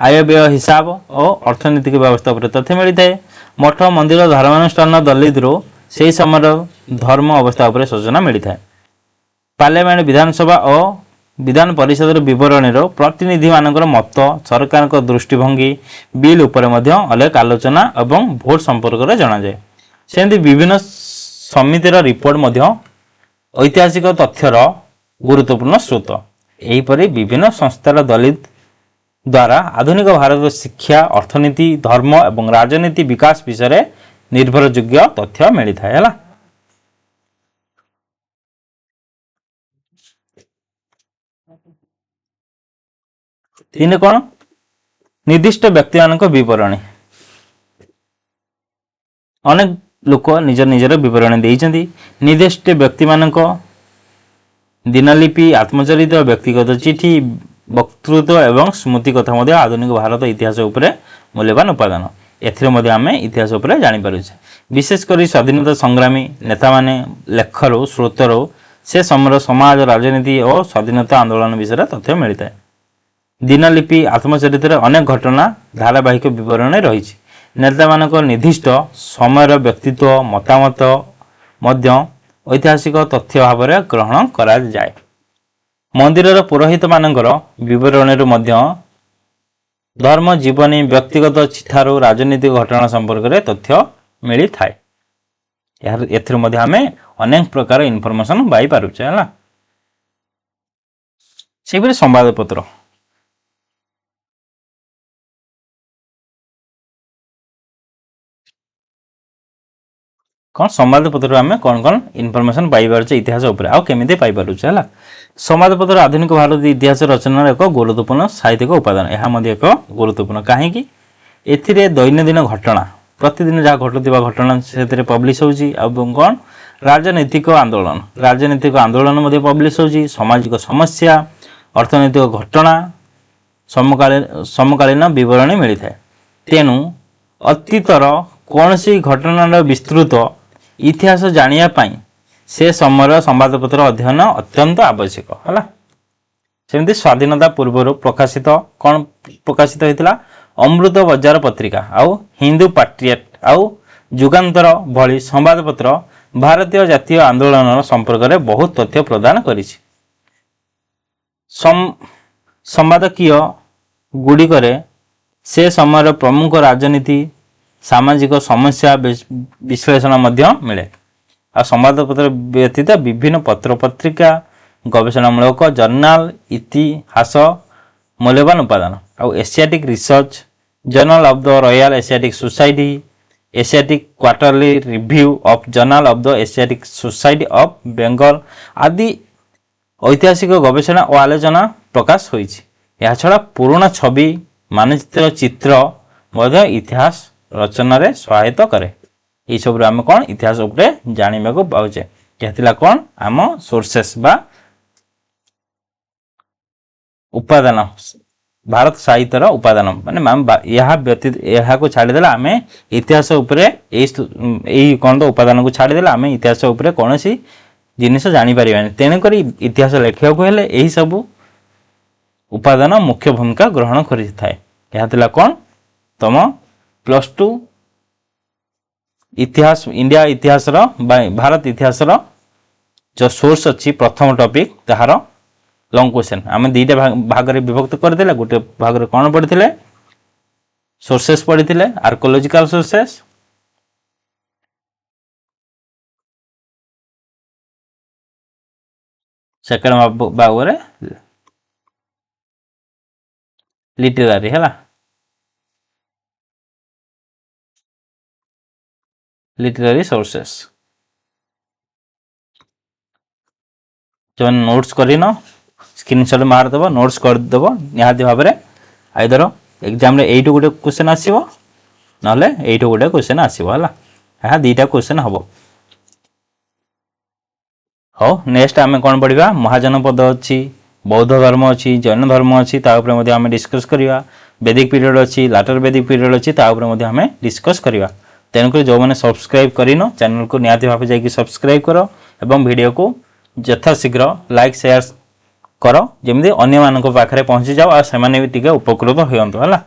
ଆୟବ୍ୟୟ ହିସାବ ଓ ଅର୍ଥନୈତିକ ବ୍ୟବସ୍ଥା ଉପରେ ତଥ୍ୟ ମିଳିଥାଏ। ମଠ, ମନ୍ଦିର, ଧର୍ମାନୁଷ୍ଠାନ ଦଲିତରୁ ସେହି ସମୟର ଧର୍ମ ଅବସ୍ଥା ଉପରେ ସୂଚନା ମିଳିଥାଏ। ପାର୍ଲାମେଣ୍ଟ, ବିଧାନସଭା ଓ ବିଧାନ ପରିଷଦର ବିବରଣୀରୁ ପ୍ରତିନିଧିମାନଙ୍କର ମତ, ସରକାରଙ୍କ ଦୃଷ୍ଟିଭଙ୍ଗୀ, ବିଲ୍ ଉପରେ ମଧ୍ୟ ଅନେକ ଆଲୋଚନା ଏବଂ ଭୋଟ ସମ୍ପର୍କରେ ଜଣାଯାଏ। ସେମିତି ବିଭିନ୍ନ ସମିତିର ରିପୋର୍ଟ ମଧ୍ୟ ଐତିହାସିକ ତଥ୍ୟର ଗୁରୁତ୍ୱପୂର୍ଣ୍ଣ ସ୍ରୋତ। ଏହିପରି ବିଭିନ୍ନ ସଂସ୍ଥାର ଦଲିତ ଦ୍ୱାରା ଆଧୁନିକ ଭାରତର ଶିକ୍ଷା, ଅର୍ଥନୀତି, ଧର୍ମ ଏବଂ ରାଜନୀତି ବିକାଶ ବିଷୟରେ ନିର୍ଭରଯୋଗ୍ୟ ତଥ୍ୟ ମିଳିଥାଏ। ହେଲା, ତିନି କ'ଣ? ନିର୍ଦ୍ଦିଷ୍ଟ ବ୍ୟକ୍ତିମାନଙ୍କ ବିବରଣୀ। ଅନେକ ଲୋକ ନିଜର ବିବରଣୀ ଦେଇଛନ୍ତି। ନିର୍ଦ୍ଦିଷ୍ଟ ବ୍ୟକ୍ତିମାନଙ୍କ ଦିନଲିପି, ଆତ୍ମଚରିତ, ବ୍ୟକ୍ତିଗତ ଚିଠି, ବକ୍ତୃତା ଏବଂ ସ୍ମୃତି କଥା ମଧ୍ୟ ଆଧୁନିକ ଭାରତ ଇତିହାସ ଉପରେ ମୂଲ୍ୟବାନ ଉପାଦାନ। ଏଥିରେ ମଧ୍ୟ ଆମେ ଇତିହାସ ଉପରେ ଜାଣିପାରୁଛେ। ବିଶେଷ କରି ସ୍ୱାଧୀନତା ସଂଗ୍ରାମୀ ନେତାମାନେ ଲେଖରୁ ସ୍ରୋତରୁ ସେ ସମୟର ସମାଜ, ରାଜନୀତି ଓ ସ୍ୱାଧୀନତା ଆନ୍ଦୋଳନ ବିଷୟରେ ତଥ୍ୟ ମିଳିଥାଏ। ଦିନଲିପି, ଆତ୍ମଚରିତରେ ଅନେକ ଘଟଣା ଧାରାବାହିକ ବିବରଣୀ ରହିଛି। ନେତାମାନଙ୍କ ନିର୍ଦ୍ଦିଷ୍ଟ ସମୟର ବ୍ୟକ୍ତିତ୍ୱ, ମତାମତ ମଧ୍ୟ ଐତିହାସିକ ତଥ୍ୟ ଭାବରେ ଗ୍ରହଣ କରାଯାଏ। ମନ୍ଦିରର ପୁରୋହିତମାନଙ୍କର ବିବରଣୀରୁ ମଧ୍ୟ ଧର୍ମ, ଜୀବନୀ, ବ୍ୟକ୍ତିଗତ ଚିଠାରୁ ରାଜନୈତିକ ଘଟଣା ସମ୍ପର୍କରେ ତଥ୍ୟ ମିଳିଥାଏ। ଏଥିରୁ ମଧ୍ୟ ଆମେ ଅନେକ ପ୍ରକାର ଇନଫର୍ମେସନ ପାଇପାରୁଛେ। ହେଲା, ସେହିପରି ସମ୍ବାଦପତ୍ର। କ'ଣ ସମ୍ବାଦପତ୍ରରୁ ଆମେ କ'ଣ ଇନଫର୍ମେସନ ପାଇପାରୁଛେ ଇତିହାସ ଉପରେ, ଆଉ କେମିତି ପାଇପାରୁଛେ? ହେଲା, ସମ୍ବାଦପତ୍ର ଆଧୁନିକ ଭାରତ ଇତିହାସ ରଚନାର ଏକ ଗୁରୁତ୍ୱପୂର୍ଣ୍ଣ ସାହିତ୍ୟିକ ଉପାଦାନ। ଏହା ମଧ୍ୟ ଏକ ଗୁରୁତ୍ୱପୂର୍ଣ୍ଣ, କାହିଁକି? ଏଥିରେ ଦୈନନ୍ଦିନ ଘଟଣା, ପ୍ରତିଦିନ ଯାହା ଘଟୁଥିବା ଘଟଣା ସେଥିରେ ପବ୍ଲିଶ ହେଉଛି। ଏବଂ କ'ଣ? ରାଜନୈତିକ ଆନ୍ଦୋଳନ ମଧ୍ୟ ପବ୍ଲିଶ ହେଉଛି। ସାମାଜିକ ସମସ୍ୟା, ଅର୍ଥନୈତିକ ଘଟଣା, ସମକାଳୀନ ବିବରଣୀ ମିଳିଥାଏ। ତେଣୁ ଅତୀତର କୌଣସି ଘଟଣାର ବିସ୍ତୃତ ଇତିହାସ ଜାଣିବା ପାଇଁ ସେ ସମୟର ସମ୍ବାଦପତ୍ର ଅଧ୍ୟୟନ ଅତ୍ୟନ୍ତ ଆବଶ୍ୟକ। ହେଲା, ସେମିତି ସ୍ୱାଧୀନତା ପୂର୍ବରୁ ପ୍ରକାଶିତ ହୋଇଥିଲା? ଅମୃତ ବଜାର ପତ୍ରିକା ଆଉ ହିନ୍ଦୁ ପାଟ୍ରିଅଟ ଆଉ ଯୁଗାନ୍ତର ଭଳି ସମ୍ବାଦପତ୍ର ଭାରତୀୟ ଜାତୀୟ ଆନ୍ଦୋଳନ ସମ୍ପର୍କରେ ବହୁତ ତଥ୍ୟ ପ୍ରଦାନ କରିଛି। ସମ୍ପାଦକୀୟ ଗୁଡ଼ିକରେ ସେ ସମୟର ପ୍ରମୁଖ ରାଜନୀତି, ସାମାଜିକ ସମସ୍ୟା ବିଶ୍ଳେଷଣ ମଧ୍ୟ ମିଳେ। ଆଉ ସମ୍ବାଦପତ୍ର ବ୍ୟତୀତ ବିଭିନ୍ନ ପତ୍ରପତ୍ରିକା, ଗବେଷଣାମୂଳକ ଜର୍ନାଲ, ଇତିହାସ ମୂଲ୍ୟବାନ ଉପାଦାନ। ଆଉ Asiatic research, journal of the royal Asiatic society, Asiatic quarterly review of journal of the Asiatic society of Bengal ଆଦି ଐତିହାସିକ ଗବେଷଣା ଓ ଆଲୋଚନା ପ୍ରକାଶ ହୋଇଛି। ଏହାଛଡ଼ା ପୁରୁଣା ଛବି, ମାନଚିତ୍ର, ଚିତ୍ର ମଧ୍ୟ ଇତିହାସ ରଚନାରେ ସହାୟତା କରେ। ଏହିସବୁରୁ ଆମେ କ'ଣ ଇତିହାସ ଉପରେ ଜାଣିବାକୁ ପାଉଛେ। ଏହା ଥିଲା କ'ଣ? ଆମ ସୋର୍ସେସ୍ ବା ଉପାଦାନ, ଭାରତ ସାହିତ୍ୟର ଉପାଦାନ। ମାନେ ଏହା ବ୍ୟତୀତ ଏହାକୁ ଛାଡ଼ିଦେଲେ ଆମେ ଇତିହାସ ଉପରେ ଏଇ କ'ଣ ତ ଉପାଦାନକୁ ଛାଡ଼ିଦେଲେ ଆମେ ଇତିହାସ ଉପରେ କୌଣସି ଜିନିଷ ଜାଣିପାରିବାନି। ତେଣୁକରି ଇତିହାସ ଲେଖିବାକୁ ହେଲେ ଏହିସବୁ ଉପାଦାନ ମୁଖ୍ୟ ଭୂମିକା ଗ୍ରହଣ କରିଥାଏ। ଏହା ଥିଲା କ'ଣ? ତମ +2 ଇତିହାସ, ଇଣ୍ଡିଆ ଇତିହାସର ବା ଭାରତ ଇତିହାସର ଯେଉଁ ସୋର୍ସ ଅଛି ପ୍ରଥମ ଟପିକ୍, ତାହାର ଲଙ୍ଗ କ୍ୱେଶ୍ଚନ୍ ଆମେ ଦୁଇଟା ଭାଗରେ ବିଭକ୍ତ କରିଦେଲେ। ଗୋଟେ ଭାଗରେ କ'ଣ ପଢ଼ିଥିଲେ? ସୋର୍ସେସ୍ ପଢ଼ିଥିଲେ, ଆର୍କୋଲୋଜିକାଲ ସୋର୍ସେସ୍। ସେକେଣ୍ଡ ଭାଗରେ ଲିଟେରାରୀ। ହେଲା, ଲିଟେରାରୀ ସୋର୍ସେସ୍। ଯେଉଁମାନେ ନୋଟ୍ସ କରିନ ସ୍କ୍ରିନଶଟ୍ ମାରିଦେବ, ନୋଟ୍ସ କରିଦେବ ନିହାତି ଭାବରେ। ଆଇଦର एग्जाम रे एइटु गोटे क्वेश्चन आसीबो नले एइटु गोटे क्वेश्चन आसीबो हला हा दीटा क्वेश्चन हबो हो नेक्स्ट आमे कोन पढिबा महाजनपद अछि बौद्ध धर्म अछि जैन धर्म अछि ता ऊपर मध्ये आमे डिस्कस करिवा वैदिक पीरियड अछि लाटर वैदिक पीरियड अछि ता ऊपर मध्ये आमे डिस्कस करिवा तेणुकर जो मैंने सब्सक्राइब करिनो चैनल को निहाती भाव जाकि सब्सक्राइब करो एवं वीडियो को यथाशीघ्र लाइक शेयर करो जमी अन्य मानक पाखरे पहुंची जाओ आ से माने भी टिके उपकृत होयंतु हला।